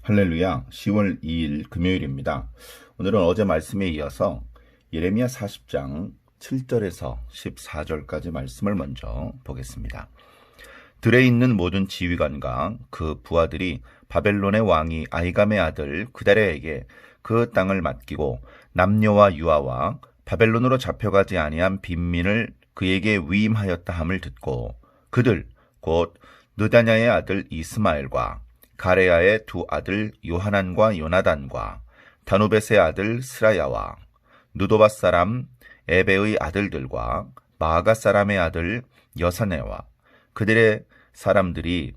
할렐루야, 10월 2일 금요일입니다. 오늘은 어제 말씀에 이어서 예레미야 40장 7절에서 14절까지 말씀을 먼저 보겠습니다. 들에 있는 모든 지휘관과 그 부하들이 바벨론의 왕이 아히감의 아들 그다랴에게 그 땅을 맡기고 남녀와 유아와 바벨론으로 잡혀가지 아니한 빈민을 그에게 위임하였다 함을 듣고 그들 곧 느다냐의 아들 이스마엘과 가레야의 두 아들 요하난과 요나단과 다누벳의 아들 스라야와 누도밧 사람 에베의 아들들과 마아가 사람의 아들 여사네와 그들의 사람들이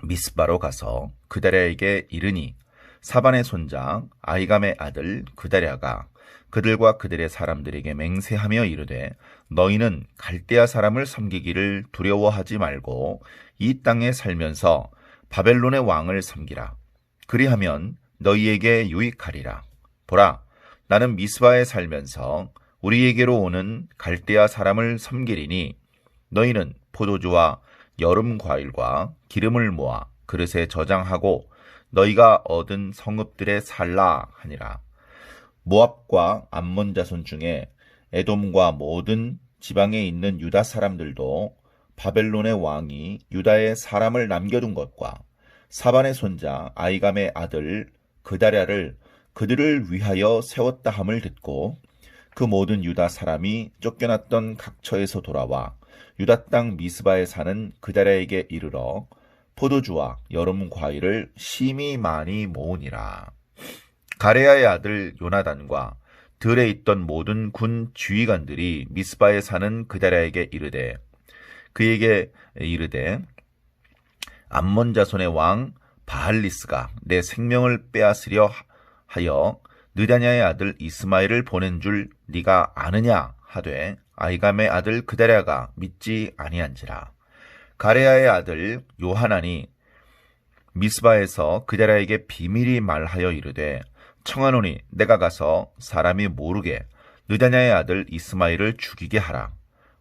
미스바로 가서 그다랴에게 이르니 사반의 손자 아히감의 아들 그다랴가 그들과 그들의 사람들에게 맹세하며 이르되 너희는 갈대아 사람을 섬기기를 두려워하지 말고 이 땅에 살면서 바벨론의 왕을 섬기라. 그리하면 너희에게 유익하리라. 보라, 나는 미스바에 살면서 우리에게로 오는 갈대아 사람을 섬기리니 너희는 포도주와 여름 과일과 기름을 모아 그릇에 저장하고 너희가 얻은 성읍들에 살라 하니라. 모압과 암몬 자손 중에 에돔과 모든 지방에 있는 유다 사람들도 바벨론의 왕이 유다에 사람을 남겨둔 것과 사반의 손자 아히감의 아들 그다랴를 그들을 위하여 세웠다 함을 듣고 그 모든 유다 사람이 쫓겨났던 각처에서 돌아와 유다 땅 미스바에 사는 그다랴에게 이르러 포도주와 여름 과일을 심히 많이 모으니라. 가레야의 아들 요나단과 들에 있던 모든 군 지휘관들이 미스바에 사는 그다랴에게 이르되 암몬 자손의 왕 바알리스가 내 생명을 빼앗으려 하여 느다냐의 아들 이스마엘을 보낸 줄 네가 아느냐 하되 아히감의 아들 그다랴가 믿지 아니한지라. 가레야의 아들 요하난이 미스바에서 그다랴에게 비밀히 말하여 이르되 청하노니 내가 가서 사람이 모르게 느다냐의 아들 이스마엘을 죽이게 하라.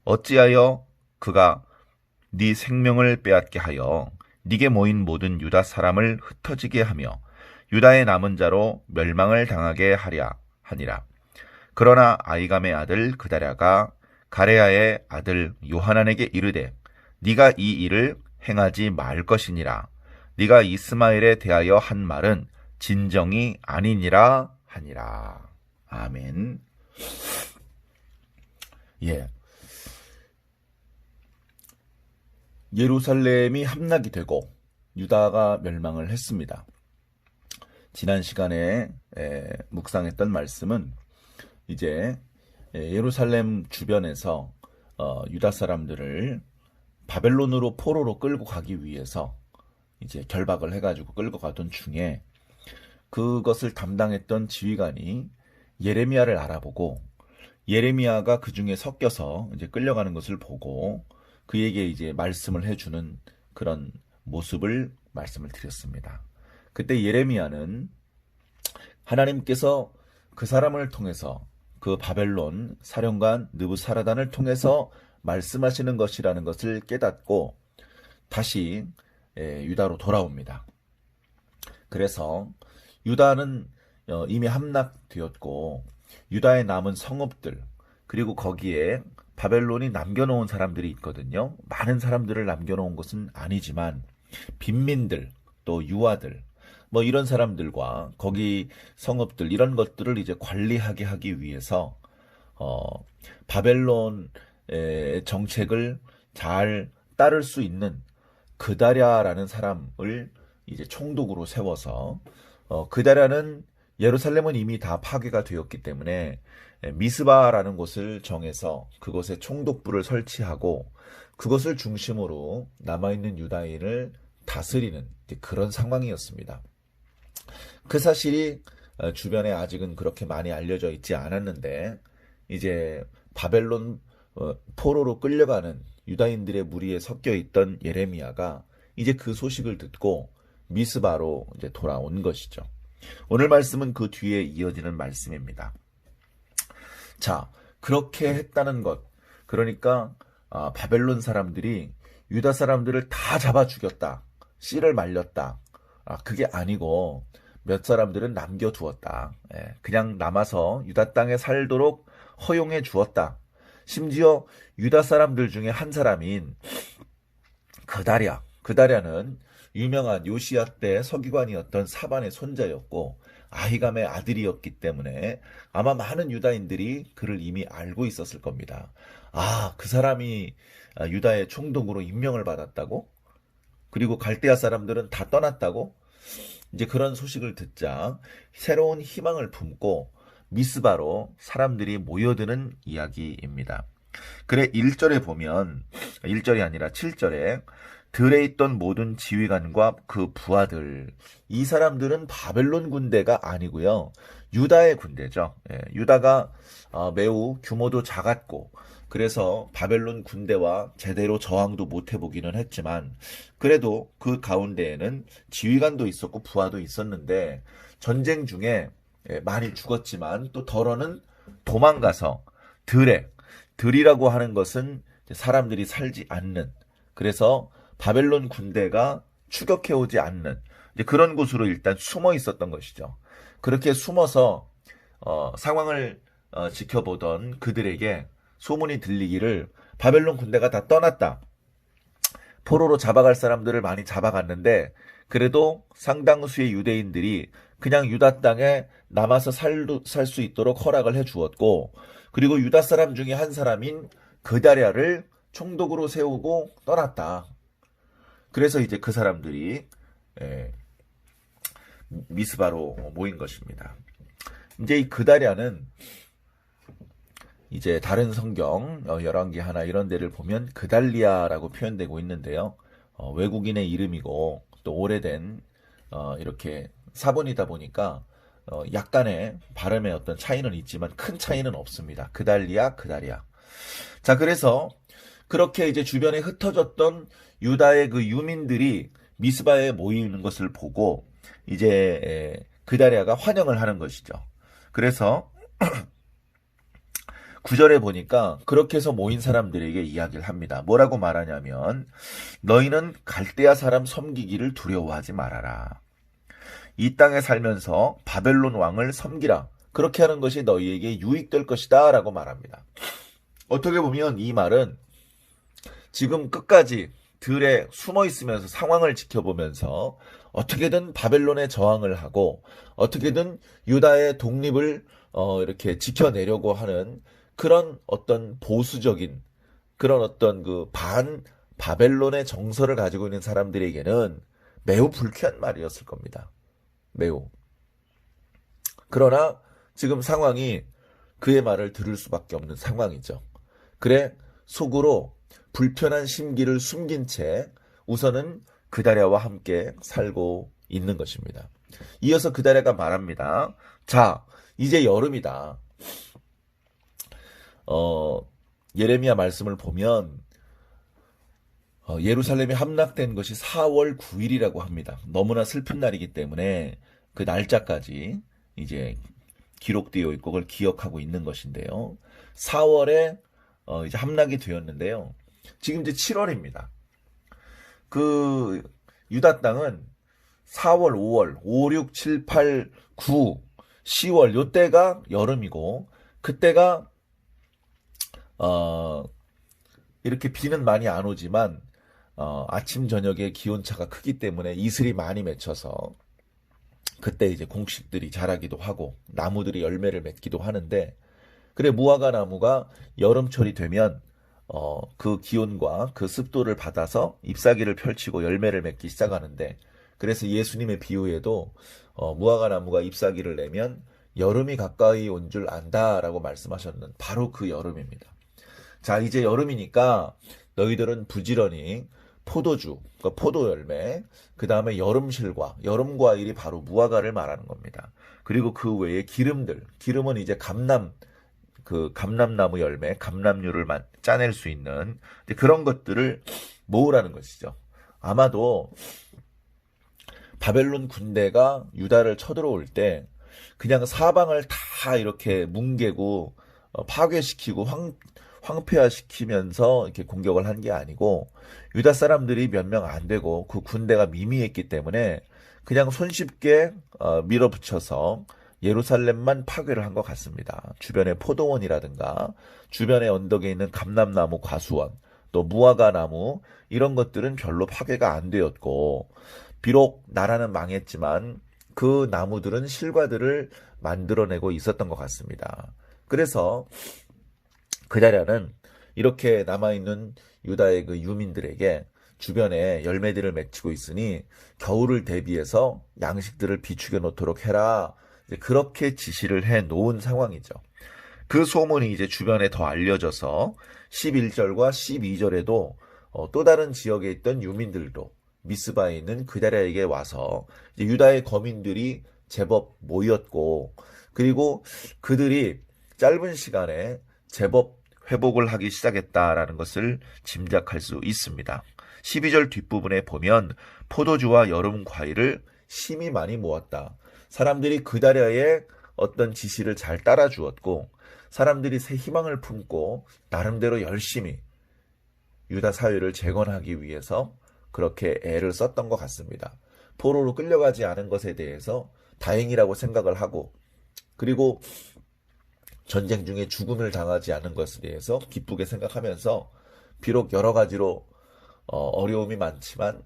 어찌하여 그가 네 생명을 빼앗게 하여 네게 모인 모든 유다 사람을 흩어지게 하며 유다의 남은 자로 멸망을 당하게 하랴 하니라. 그러나 아히감의 아들 그다랴가 가레야의 아들 요하난에게 이르되 네가 이 일을 행하지 말 것이니라. 네가 이스마엘에 대하여 한 말은 진정이 아니니라 하니라. 아멘. 예루살렘이 함락이 되고 유다가 멸망을 했습니다. 지난 시간에 묵상했던 말씀은 이제 예루살렘 주변에서 유다 사람들을 바벨론으로 포로로 끌고 가기 위해서 이제 결박을 해가지고 끌고 가던 중에 그것을 담당했던 지휘관이 예레미야를 알아보고 예레미야가 그 중에 섞여서 이제 끌려가는 것을 보고 그에게 이제 말씀을 해주는 그런 모습을 말씀을 드렸습니다. 그때 예레미야는 하나님께서 그 사람을 통해서 그 바벨론 사령관 느부사라단을 통해서 말씀하시는 것이라는 것을 깨닫고 다시 유다로 돌아옵니다. 그래서 유다는 이미 함락되었고 유다에 남은 성읍들 그리고 거기에 바벨론이 남겨놓은 사람들이 있거든요. 많은 사람들을 남겨놓은 것은 아니지만 빈민들 또 유아들 뭐 이런 사람들과 거기 성읍들 이런 것들을 이제 관리하게 하기 위해서 바벨론의 정책을 잘 따를 수 있는 그다랴라는 사람을 이제 총독으로 세워서 그다랴는 예루살렘은 이미 다 파괴가 되었기 때문에 미스바라는 곳을 정해서 그곳에 총독부를 설치하고 그것을 중심으로 남아있는 유다인을 다스리는 그런 상황이었습니다. 그 사실이 주변에 아직은 그렇게 많이 알려져 있지 않았는데 이제 바벨론 포로로 끌려가는 유다인들의 무리에 섞여 있던 예레미야가 이제 그 소식을 듣고 미스바로 이제 돌아온 것이죠. 오늘 말씀은 그 뒤에 이어지는 말씀입니다. 자, 그렇게 했다는 것, 그러니까 바벨론 사람들이 유다 사람들을 다 잡아 죽였다, 씨를 말렸다, 그게 아니고 몇 사람들은 남겨두었다. 그냥 남아서 유다 땅에 살도록 허용해 주었다. 심지어 유다 사람들 중에 한 사람인 그다랴는 유명한 요시야 때 서기관이었던 사반의 손자였고 아히감의 아들이었기 때문에 아마 많은 유다인들이 그를 이미 알고 있었을 겁니다. 그 사람이 유다의 총독으로 임명을 받았다고? 그리고 갈대아 사람들은 다 떠났다고? 이제 그런 소식을 듣자 새로운 희망을 품고 미스바로 사람들이 모여드는 이야기입니다. 그래 1절에 보면 1절이 아니라 7절에 들에 있던 모든 지휘관과 그 부하들, 이 사람들은 바벨론 군대가 아니고요. 유다의 군대죠. 유다가 매우 규모도 작았고 그래서 바벨론 군대와 제대로 저항도 못 해보기는 했지만 그래도 그 가운데에는 지휘관도 있었고 부하도 있었는데 전쟁 중에 많이 죽었지만 또 덜어는 도망가서 들이라고 하는 것은 사람들이 살지 않는, 그래서 바벨론 군대가 추격해오지 않는 그런 곳으로 일단 숨어 있었던 것이죠. 그렇게 숨어서 상황을 지켜보던 그들에게 소문이 들리기를 바벨론 군대가 다 떠났다. 포로로 잡아갈 사람들을 많이 잡아갔는데 그래도 상당수의 유대인들이 그냥 유다 땅에 남아서 살 수 있도록 허락을 해주었고, 그리고 유다 사람 중에 한 사람인 그다랴를 총독으로 세우고 떠났다. 그래서 이제 그 사람들이 미스바로 모인 것입니다. 이제 이 그다랴는 이제 다른 성경 열왕기 하나 이런 데를 보면 그달리아라고 표현되고 있는데요. 외국인의 이름이고 또 오래된 이렇게 사본이다 보니까 약간의 발음의 어떤 차이는 있지만 큰 차이는 없습니다. 그달리아. 자, 그래서 그렇게 이제 주변에 흩어졌던 유다의 그 유민들이 미스바에 모이는 것을 보고 이제 그다랴가 환영을 하는 것이죠. 그래서 9절에 보니까 그렇게 해서 모인 사람들에게 이야기를 합니다. 뭐라고 말하냐면 너희는 갈대아 사람 섬기기를 두려워하지 말아라. 이 땅에 살면서 바벨론 왕을 섬기라. 그렇게 하는 것이 너희에게 유익될 것이다 라고 말합니다. 어떻게 보면 이 말은 지금 끝까지 들에 숨어 있으면서 상황을 지켜보면서 어떻게든 바벨론에 저항을 하고 어떻게든 유다의 독립을 이렇게 지켜내려고 하는 그런 어떤 보수적인 그런 어떤 그 반 바벨론의 정서를 가지고 있는 사람들에게는 매우 불쾌한 말이었을 겁니다. 매우. 그러나 지금 상황이 그의 말을 들을 수밖에 없는 상황이죠. 그래 속으로 불편한 심기를 숨긴 채 우선은 그다랴와 함께 살고 있는 것입니다. 이어서 그다랴가 말합니다. 자, 이제 여름이다. 예레미야 말씀을 보면 예루살렘이 함락된 것이 4월 9일이라고 합니다. 너무나 슬픈 날이기 때문에 그 날짜까지 이제 기록되어 있고 그걸 기억하고 있는 것인데요. 4월에 이제 함락이 되었는데요. 지금 이제 7월입니다. 그 유다 땅은 4월, 5월, 5, 6, 7, 8, 9, 10월 요때가 여름이고 그때가 이렇게 비는 많이 안 오지만 아침 저녁에 기온차가 크기 때문에 이슬이 많이 맺혀서 그때 이제 곡식들이 자라기도 하고 나무들이 열매를 맺기도 하는데, 그래 무화과 나무가 여름철이 되면 그 기온과 그 습도를 받아서 잎사귀를 펼치고 열매를 맺기 시작하는데, 그래서 예수님의 비유에도 무화과 나무가 잎사귀를 내면 여름이 가까이 온 줄 안다라고 말씀하셨는 바로 그 여름입니다. 자, 이제 여름이니까 너희들은 부지런히 포도주, 그러니까 포도 열매, 그 다음에 여름 과일이 바로 무화과를 말하는 겁니다. 그리고 그 외에 기름은 이제 감람나무 열매, 감람류를 짜낼 수 있는 그런 것들을 모으라는 것이죠. 아마도 바벨론 군대가 유다를 쳐들어올 때 그냥 사방을 다 이렇게 뭉개고 파괴시키고 황폐화시키면서 이렇게 공격을 한 게 아니고 유다 사람들이 몇 명 안 되고 그 군대가 미미했기 때문에 그냥 손쉽게 밀어붙여서 예루살렘만 파괴를 한 것 같습니다. 주변의 포도원이라든가 주변의 언덕에 있는 감람나무 과수원, 또 무화과 나무 이런 것들은 별로 파괴가 안 되었고, 비록 나라는 망했지만 그 나무들은 실과들을 만들어내고 있었던 것 같습니다. 그래서 그다랴는 이렇게 남아있는 유다의 그 유민들에게 주변에 열매들을 맺히고 있으니 겨울을 대비해서 양식들을 비축해 놓도록 해라. 그렇게 지시를 해 놓은 상황이죠. 그 소문이 이제 주변에 더 알려져서 11절과 12절에도 또 다른 지역에 있던 유민들도 미스바에 있는 그다랴에게 와서 이제 유다의 거민들이 제법 모였고, 그리고 그들이 짧은 시간에 제법 회복을 하기 시작했다라는 것을 짐작할 수 있습니다. 12절 뒷부분에 보면 포도주와 여름 과일을 심히 많이 모았다. 사람들이 그다랴의 어떤 지시를 잘 따라 주었고, 사람들이 새 희망을 품고 나름대로 열심히 유다 사회를 재건하기 위해서 그렇게 애를 썼던 것 같습니다. 포로로 끌려가지 않은 것에 대해서 다행이라고 생각을 하고, 그리고 전쟁 중에 죽음을 당하지 않은 것에 대해서 기쁘게 생각하면서, 비록 여러 가지로 어려움이 많지만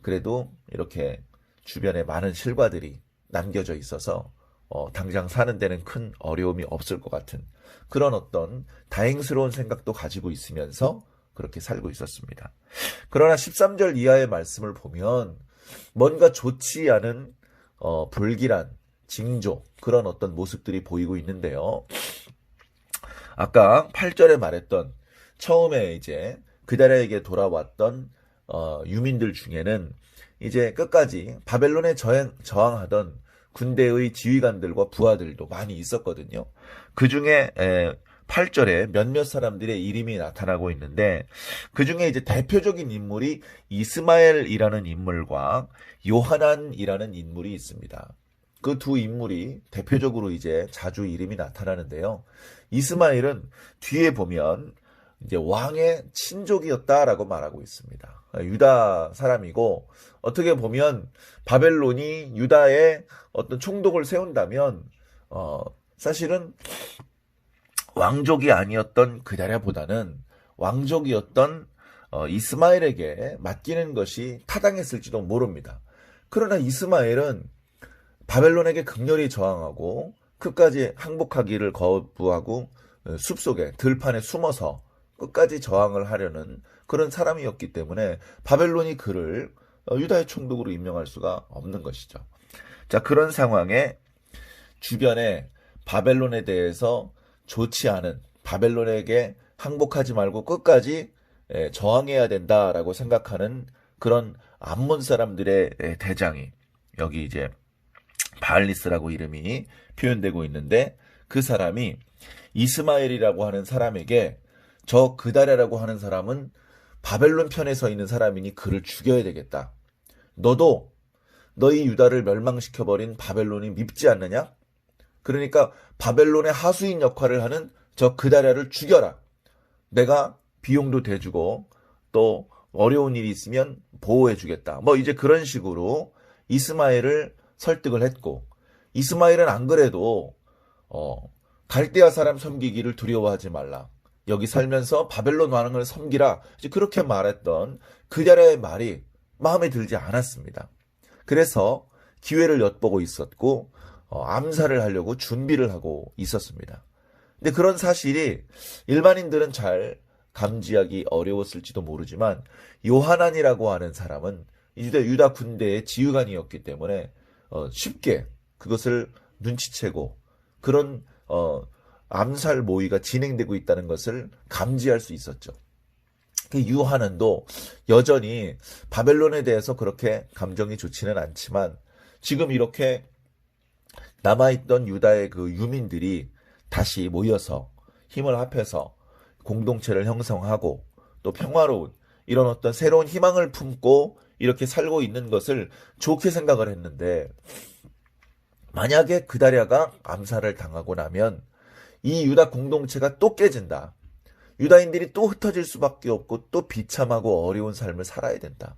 그래도 이렇게 주변에 많은 실과들이 남겨져 있어서 당장 사는 데는 큰 어려움이 없을 것 같은 그런 어떤 다행스러운 생각도 가지고 있으면서 그렇게 살고 있었습니다. 그러나 13절 이하의 말씀을 보면 뭔가 좋지 않은 불길한 징조, 그런 어떤 모습들이 보이고 있는데요. 아까 8절에 말했던 처음에 이제 그다랴에게 돌아왔던 유민들 중에는 이제 끝까지 바벨론에 저항하던 군대의 지휘관들과 부하들도 많이 있었거든요. 그 중에 8절에 몇몇 사람들의 이름이 나타나고 있는데, 그 중에 이제 대표적인 인물이 이스마엘이라는 인물과 요하난이라는 인물이 있습니다. 그 두 인물이 대표적으로 이제 자주 이름이 나타나는데요. 이스마엘은 뒤에 보면 이제 왕의 친족이었다라고 말하고 있습니다. 유다 사람이고, 어떻게 보면 바벨론이 유다에 어떤 총독을 세운다면 사실은 왕족이 아니었던 그다랴보다는 왕족이었던 이스마엘에게 맡기는 것이 타당했을지도 모릅니다. 그러나 이스마엘은 바벨론에게 극렬히 저항하고 끝까지 항복하기를 거부하고 숲속에 들판에 숨어서 끝까지 저항을 하려는 그런 사람이었기 때문에 바벨론이 그를 유다의 총독으로 임명할 수가 없는 것이죠. 자, 그런 상황에 주변에 바벨론에 대해서 좋지 않은, 바벨론에게 항복하지 말고 끝까지 저항해야 된다라고 생각하는 그런 암몬 사람들의 대장이, 여기 이제 바알리스라고 이름이 표현되고 있는데, 그 사람이 이스마엘이라고 하는 사람에게 저 그다랴라고 하는 사람은 바벨론 편에 서 있는 사람이니 그를 죽여야 되겠다. 너도 너희 유다를 멸망시켜버린 바벨론이 밉지 않느냐? 그러니까 바벨론의 하수인 역할을 하는 저 그다랴를 죽여라. 내가 비용도 대주고 또 어려운 일이 있으면 보호해주겠다. 뭐 이제 그런 식으로 이스마엘을 설득을 했고, 이스마엘은 안 그래도 갈대아 사람 섬기기를 두려워하지 말라. 여기 살면서 바벨론 왕을 섬기라. 이제 그렇게 말했던 그다랴의 말이 마음에 들지 않았습니다. 그래서 기회를 엿보고 있었고 암살을 하려고 준비를 하고 있었습니다. 근데 그런 사실이 일반인들은 잘 감지하기 어려웠을지도 모르지만 요하난이라고 하는 사람은 유다 군대의 지휘관이었기 때문에 쉽게 그것을 눈치채고 그런 암살 모의가 진행되고 있다는 것을 감지할 수 있었죠. 그 요하난도 여전히 바벨론에 대해서 그렇게 감정이 좋지는 않지만 지금 이렇게 남아있던 유다의 그 유민들이 다시 모여서 힘을 합해서 공동체를 형성하고 또 평화로운 이런 어떤 새로운 희망을 품고 이렇게 살고 있는 것을 좋게 생각을 했는데, 만약에 그다랴가 암살을 당하고 나면 이 유다 공동체가 또 깨진다. 유다인들이 또 흩어질 수밖에 없고 또 비참하고 어려운 삶을 살아야 된다.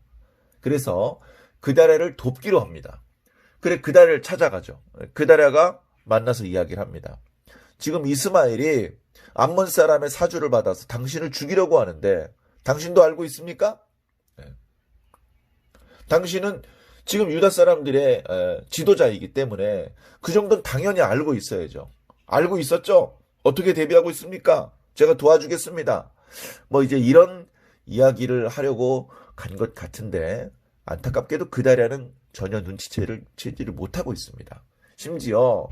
그래서 그다랴를 돕기로 합니다. 그래 그다랴를 찾아가죠. 그다랴가 만나서 이야기를 합니다. 지금 이스마엘이 암몬 사람의 사주를 받아서 당신을 죽이려고 하는데 당신도 알고 있습니까? 네. 당신은 지금 유다 사람들의 지도자이기 때문에 그 정도는 당연히 알고 있어야죠. 알고 있었죠? 어떻게 대비하고 있습니까? 제가 도와주겠습니다. 뭐 이제 이런 이야기를 하려고 간 것 같은데 안타깝게도 그다랴는 전혀 눈치채지를 못하고 있습니다. 심지어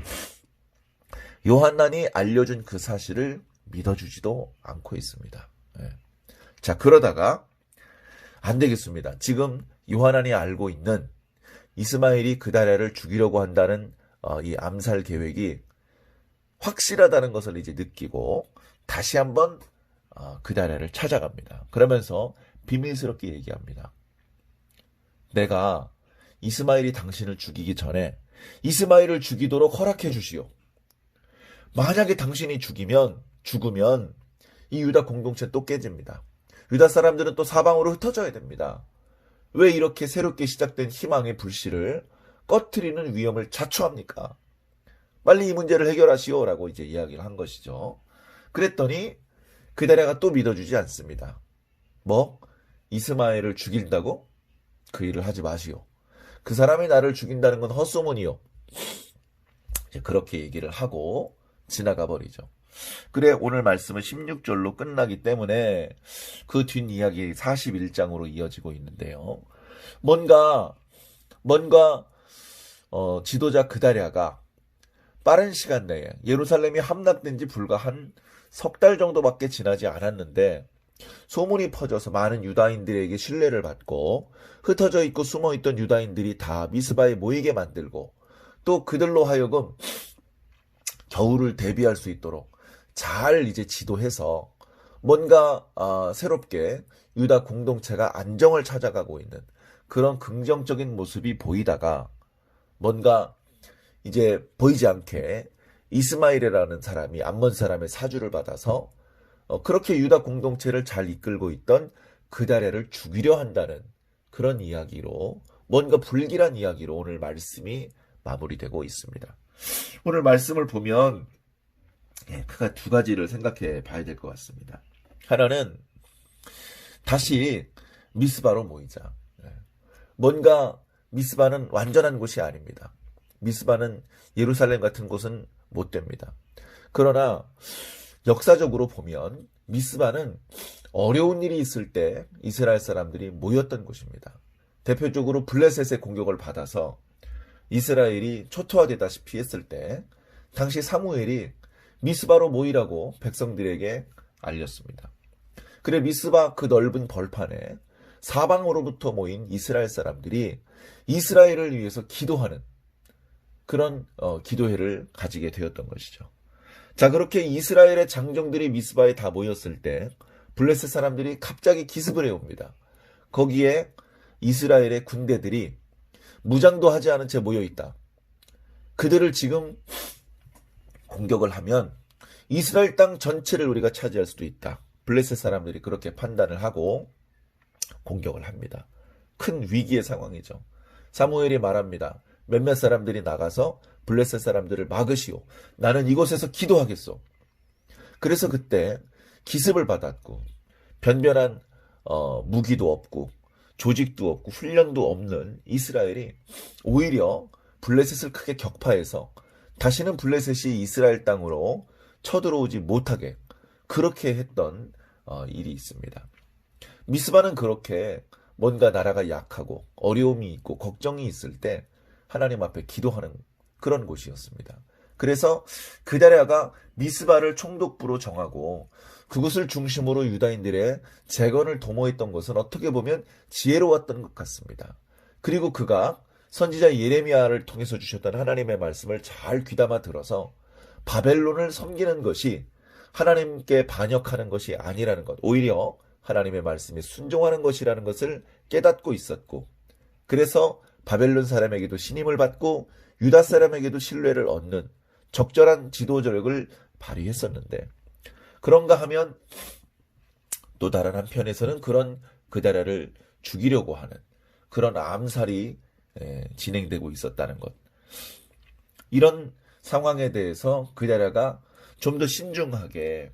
요한난이 알려준 그 사실을 믿어주지도 않고 있습니다. 네. 자, 그러다가 안 되겠습니다. 지금 요한난이 알고 있는 이스마엘이 그다랴를 죽이려고 한다는 이 암살 계획이 확실하다는 것을 이제 느끼고 다시 한번 그다랴를 찾아갑니다. 그러면서 비밀스럽게 얘기합니다. 내가 이스마엘이 당신을 죽이기 전에 이스마엘을 죽이도록 허락해 주시오. 만약에 당신이 죽으면 이 유다 공동체 또 깨집니다. 유다 사람들은 또 사방으로 흩어져야 됩니다. 왜 이렇게 새롭게 시작된 희망의 불씨를 꺼트리는 위험을 자초합니까? 빨리 이 문제를 해결하시오라고 이제 이야기를 한 것이죠. 그랬더니 그다랴가 또 믿어주지 않습니다. 뭐? 이스마엘을 죽인다고? 그 일을 하지 마시오. 그 사람이 나를 죽인다는 건 헛소문이요. 이제 그렇게 얘기를 하고 지나가 버리죠. 그래 오늘 말씀은 16절로 끝나기 때문에 그 뒷이야기 41장으로 이어지고 있는데요. 뭔가 지도자 그다랴가 빠른 시간 내에 예루살렘이 함락된 지 불과 한 석 달 정도밖에 지나지 않았는데 소문이 퍼져서 많은 유다인들에게 신뢰를 받고 흩어져 있고 숨어 있던 유다인들이 다 미스바에 모이게 만들고 또 그들로 하여금 겨울을 대비할 수 있도록 잘 이제 지도해서 뭔가 새롭게 유다 공동체가 안정을 찾아가고 있는 그런 긍정적인 모습이 보이다가 뭔가 이제 보이지 않게 이스마엘이라는 사람이 암몬 사람의 사주를 받아서 그렇게 유다 공동체를 잘 이끌고 있던 그다랴를 죽이려 한다는 그런 이야기로 뭔가 불길한 이야기로 오늘 말씀이 마무리되고 있습니다. 오늘 말씀을 보면 크게 두 가지를 생각해 봐야 될 것 같습니다. 하나는 다시 미스바로 모이자. 뭔가 미스바는 완전한 곳이 아닙니다. 미스바는 예루살렘 같은 곳은 못 됩니다. 그러나 역사적으로 보면 미스바는 어려운 일이 있을 때 이스라엘 사람들이 모였던 곳입니다. 대표적으로 블레셋의 공격을 받아서 이스라엘이 초토화되다시피 했을 때 당시 사무엘이 미스바로 모이라고 백성들에게 알렸습니다. 그래 미스바 그 넓은 벌판에 사방으로부터 모인 이스라엘 사람들이 이스라엘을 위해서 기도하는 그런 기도회를 가지게 되었던 것이죠. 자, 그렇게 이스라엘의 장정들이 미스바에 다 모였을 때 블레셋 사람들이 갑자기 기습을 해옵니다. 거기에 이스라엘의 군대들이 무장도 하지 않은 채 모여있다. 그들을 지금 공격을 하면 이스라엘 땅 전체를 우리가 차지할 수도 있다. 블레셋 사람들이 그렇게 판단을 하고 공격을 합니다. 큰 위기의 상황이죠. 사무엘이 말합니다. 몇몇 사람들이 나가서 블레셋 사람들을 막으시오. 나는 이곳에서 기도하겠소. 그래서 그때 기습을 받았고 변변한 무기도 없고 조직도 없고 훈련도 없는 이스라엘이 오히려 블레셋을 크게 격파해서 다시는 블레셋이 이스라엘 땅으로 쳐들어오지 못하게 그렇게 했던 일이 있습니다. 미스바는 그렇게 뭔가 나라가 약하고 어려움이 있고 걱정이 있을 때 하나님 앞에 기도하는 그런 곳이었습니다. 그래서 그다랴가 미스바를 총독부로 정하고 그곳을 중심으로 유다인들의 재건을 도모했던 것은 어떻게 보면 지혜로웠던 것 같습니다. 그리고 그가 선지자 예레미야를 통해서 주셨던 하나님의 말씀을 잘 귀담아 들어서 바벨론을 섬기는 것이 하나님께 반역하는 것이 아니라는 것, 오히려 하나님의 말씀에 순종하는 것이라는 것을 깨닫고 있었고, 그래서 바벨론 사람에게도 신임을 받고 유다 사람에게도 신뢰를 얻는 적절한 지도력을 발휘했었는데, 그런가 하면 또 다른 한편에서는 그런 그다랴를 죽이려고 하는 그런 암살이 진행되고 있었다는 것, 이런 상황에 대해서 그다라가 좀 더 신중하게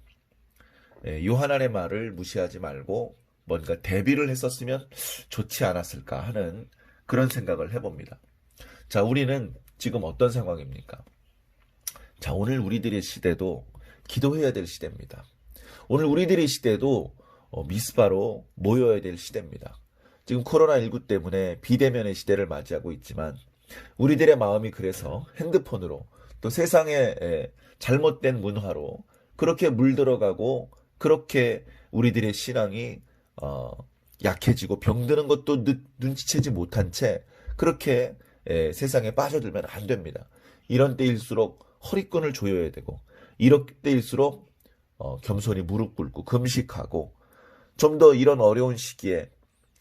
요하난의 말을 무시하지 말고 뭔가 대비를 했었으면 좋지 않았을까 하는 그런 생각을 해봅니다. 자, 우리는 지금 어떤 상황입니까? 자, 오늘 우리들의 시대도 기도해야 될 시대입니다. 오늘 우리들의 시대도 미스바로 모여야 될 시대입니다. 지금 코로나19 때문에 비대면의 시대를 맞이하고 있지만 우리들의 마음이 그래서 핸드폰으로 또 세상의 잘못된 문화로 그렇게 물들어가고 그렇게 우리들의 신앙이 약해지고 병드는 것도 눈치채지 못한 채 그렇게 세상에 빠져들면 안 됩니다. 이런 때일수록 허리끈을 조여야 되고 이럴 때일수록 겸손히 무릎 꿇고 금식하고 좀 더 이런 어려운 시기에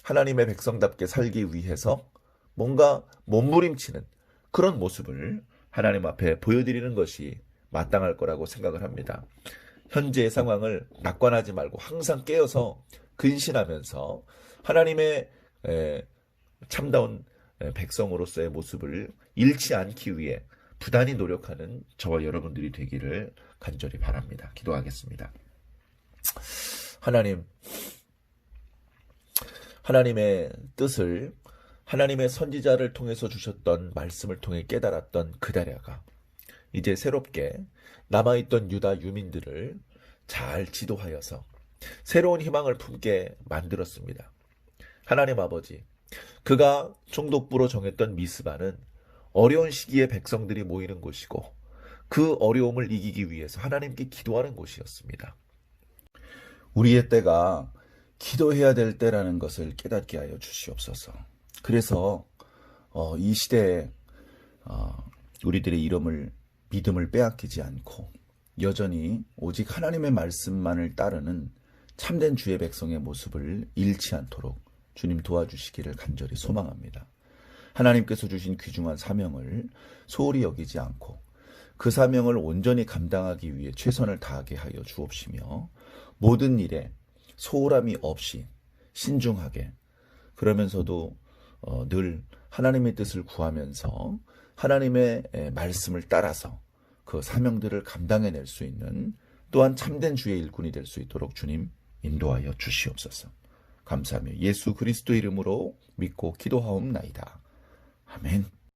하나님의 백성답게 살기 위해서 뭔가 몸부림치는 그런 모습을 하나님 앞에 보여드리는 것이 마땅할 거라고 생각을 합니다. 현재의 상황을 낙관하지 말고 항상 깨어서 근신하면서 하나님의 참다운 백성으로서의 모습을 잃지 않기 위해 부단히 노력하는 저와 여러분들이 되기를 간절히 바랍니다. 기도하겠습니다. 하나님의 뜻을 하나님의 선지자를 통해서 주셨던 말씀을 통해 깨달았던 그다랴가 이제 새롭게 남아있던 유다 유민들을 잘 지도하여서 새로운 희망을 품게 만들었습니다. 하나님 아버지, 그가 총독부로 정했던 미스바는 어려운 시기에 백성들이 모이는 곳이고 그 어려움을 이기기 위해서 하나님께 기도하는 곳이었습니다. 우리의 때가 기도해야 될 때라는 것을 깨닫게 하여 주시옵소서. 그래서 이 시대에 우리들의 믿음을 빼앗기지 않고 여전히 오직 하나님의 말씀만을 따르는 참된 주의 백성의 모습을 잃지 않도록 주님 도와주시기를 간절히 소망합니다. 하나님께서 주신 귀중한 사명을 소홀히 여기지 않고 그 사명을 온전히 감당하기 위해 최선을 다하게 하여 주옵시며 모든 일에 소홀함이 없이 신중하게 그러면서도 늘 하나님의 뜻을 구하면서 하나님의 말씀을 따라서 그 사명들을 감당해낼 수 있는 또한 참된 주의 일꾼이 될 수 있도록 주님 인도하여 주시옵소서. 감사하며 예수 그리스도 이름으로 믿고 기도하옵나이다. 아멘.